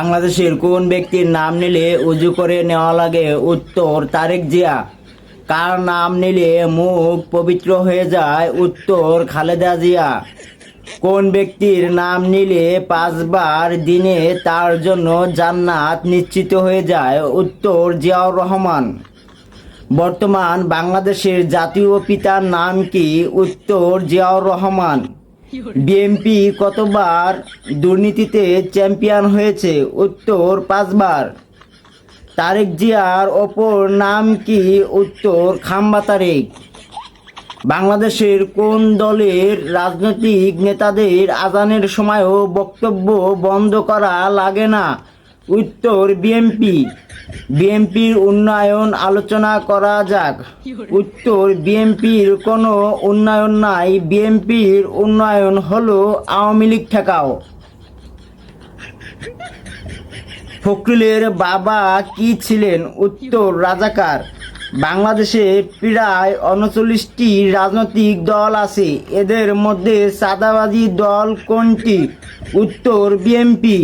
বাংলাদেশের কোন ব্যক্তির নাম নিলে উজু করে নেওয়া লাগে? উত্তর তারেক জিয়া। কার নাম নিলে মুখ পবিত্র হয়ে যায়? উত্তর খালেদা জিয়া। কোন ব্যক্তির নাম নিলে 5 বার দিনে তার জন্য জান্নাত নিশ্চিত হয়ে যায়? উত্তর জিয়াউর রহমান। বর্তমান বাংলাদেশের জাতীয় পিতার নাম কি? উত্তর জিয়াউর রহমান। বিএনপি কতবার দুর্নীতিতে চ্যাম্পিয়ন হয়েছে? উত্তর 5 বার। তারেক জিয়ার অপর নাম কি? উত্তর খাম্বা তারেক। বাংলাদেশের কোন দলের রাজনৈতিক নেতাদের আজানের সময়ও বক্তব্য বন্ধ করা লাগে না? উত্তর বিএনপি। বিএনপির উন্নয়ন আলোচনা করা যাক। উত্তর বিএনপির কোনো উন্নয়ন নাই, বিএনপির উন্নয়ন হলো আওয়ামী লীগ ঠেকাও। ফখরুলের বাবা কি ছিলেন? উত্তর রাজাকার। বাংলাদেশে প্রায় 39টি রাজনৈতিক দল আছে, এদের মধ্যে চাঁদাবাজি দল কোনটি? উত্তর বিএনপি।